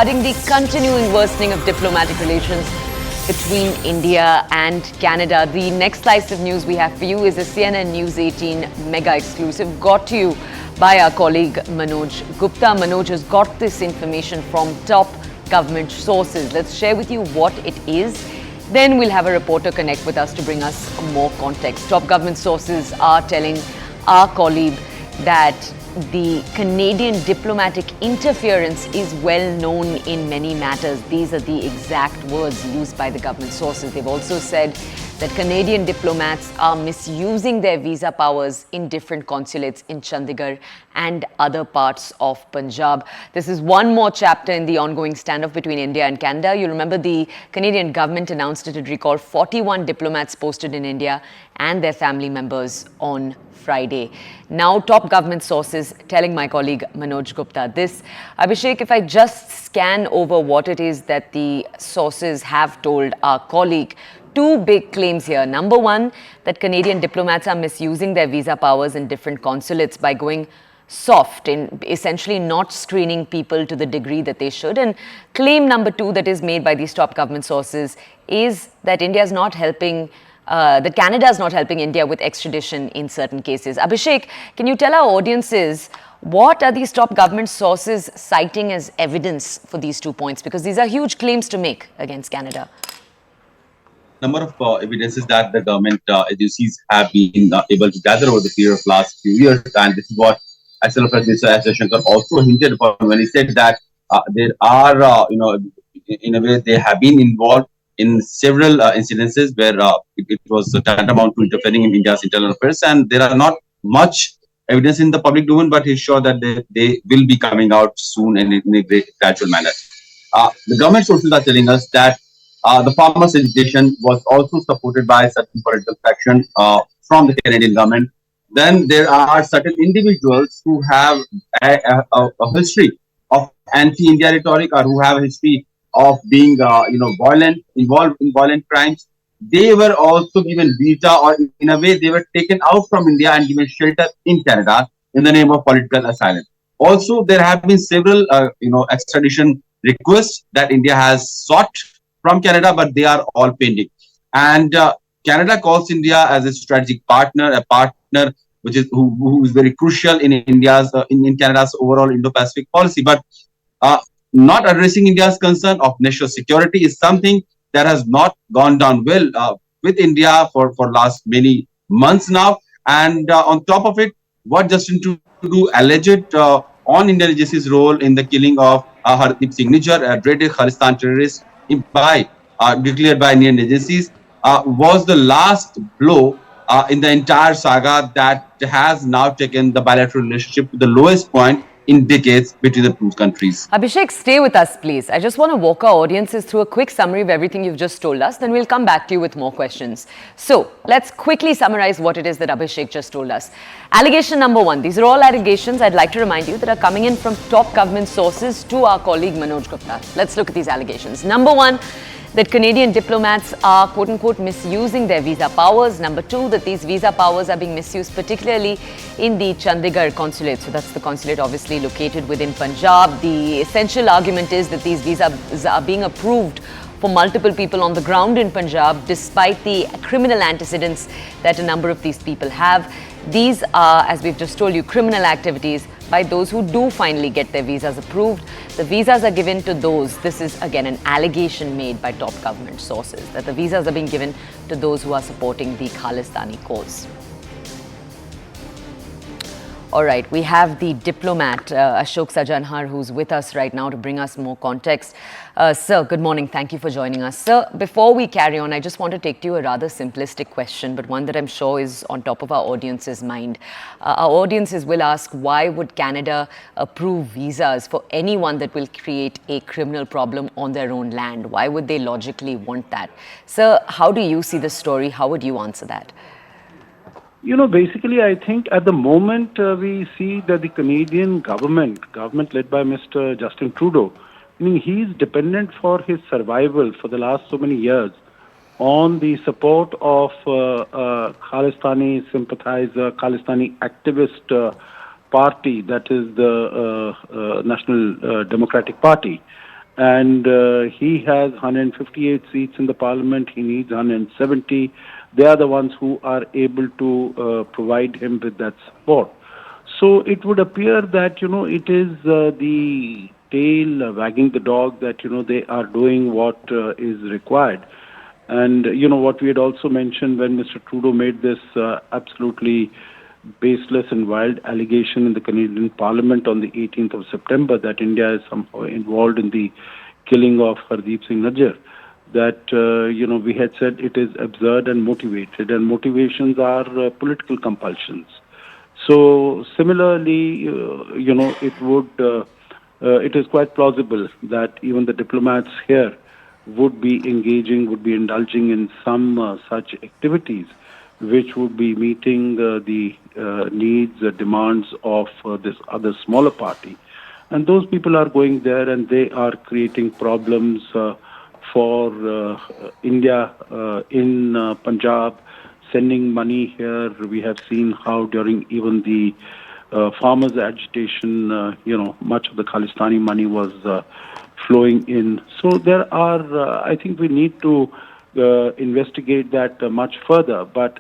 Regarding the continuing worsening of diplomatic relations between India and Canada, the next slice of news we have for you is a CNN News 18 mega exclusive got to you by our colleague Manoj Gupta. Manoj has got this information from top government sources. Let's share with you what it is. Then we'll have a reporter connect with us to bring us more context. Top government sources are telling our colleague that the Canadian diplomatic interference is well known in many matters. These are the exact words used by the government sources. They've also said that Canadian diplomats are misusing their visa powers in different consulates in Chandigarh and other parts of Punjab. This is one more chapter in the ongoing standoff between India and Canada. You remember the Canadian government announced it had recalled 41 diplomats posted in India and their family members on Friday. Now, top government sources telling my colleague Manoj Gupta this. Abhishek, if I just scan over what it is that the sources have told our colleague, two big claims here. Number one, that Canadian diplomats are misusing their visa powers in different consulates by going soft in essentially not screening people to the degree that they should. And claim number two that is made by these top government sources is that India is not helping that Canada is not helping India with extradition in certain cases. Abhishek, can you tell our audiences what are these top government sources citing as evidence for these 2 points? Because these are huge claims to make against Canada. Number of evidences that the government agencies have been able to gather over the period of last few years, and this is what SLF Minister S. Shankar also hinted upon when he said that there are, in a way, they have been involved in several incidences where it was tantamount to interfering in India's internal affairs, and there are not much evidence in the public domain, but he's sure that they will be coming out soon and in a great gradual manner. The government sources are telling us that the farmers' agitation was also supported by certain political factions from the Canadian government. Then there are certain individuals who have a history of anti-India rhetoric or who have a history of being, violent, involved in violent crimes. They were also given visa, or in a way, they were taken out from India and given shelter in Canada in the name of political asylum. Also, there have been several, extradition requests that India has sought from Canada, but they are all pending. And Canada calls India as a strategic partner, a partner which is who is very crucial in India's in Canada's overall Indo-Pacific policy. But not addressing India's concern of national security is something that has not gone down well with India for last many months now. And on top of it, what Justin Trudeau alleged on Indian agency's role in the killing of Hardeep Singh Nijjar, a dreaded Khalistan terrorist, declared by Indian agencies, was the last blow in the entire saga that has now taken the bilateral relationship to the lowest point in decades between the two countries. Abhishek, stay with us, please. I just want to walk our audiences through a quick summary of everything you've just told us, then we'll come back to you with more questions. So, let's quickly summarize what it is that Abhishek just told us. Allegation number one. These are all allegations, I'd like to remind you, that are coming in from top government sources to our colleague Manoj Gupta. Let's look at these allegations. Number one, that Canadian diplomats are quote-unquote misusing their visa powers. Number two, that these visa powers are being misused particularly in the Chandigarh consulate. So that's the consulate obviously located within Punjab. The essential argument is that these visas are being approved for multiple people on the ground in Punjab despite the criminal antecedents that a number of these people have. These are, as we've just told you, criminal activities by those who do finally get their visas approved. The visas are given to those, this is again an allegation made by top government sources, that the visas are being given to those who are supporting the Khalistani cause. All right, we have the diplomat, Ashok Sajanhar, who's with us right now to bring us more context. Sir, good morning. Thank you for joining us. Sir, before we carry on, I just want to take to you a rather simplistic question, but one that I'm sure is on top of our audience's mind. Our audiences will ask, why would Canada approve visas for anyone that will create a criminal problem on their own land? Why would they logically want that? Sir, how do you see the story? How would you answer that? Basically, I think at the moment we see that the Canadian government led by Mr. Justin Trudeau, he's dependent for his survival for the last so many years on the support of Khalistani sympathizer, Khalistani activist party, that is the National Democratic Party. and he has 158 seats in the parliament. He needs 170. They are the ones who are able to provide him with that support. So it would appear that it is the tail wagging the dog, that they are doing what is required. And what we had also mentioned when Mr. Trudeau made this absolutely baseless and wild allegation in the Canadian Parliament on the 18th of September that India is somehow involved in the killing of Hardeep Singh Najjar. That we had said it is absurd and motivated, and motivations are political compulsions. So similarly, it is quite plausible that even the diplomats here would be indulging in some such activities, which would be meeting the needs, demands of this other smaller party. And those people are going there and they are creating problems for India in Punjab, sending money here. We have seen how during even the farmers' agitation, much of the Khalistani money was flowing in. So there are, I think we need to investigate that much further. But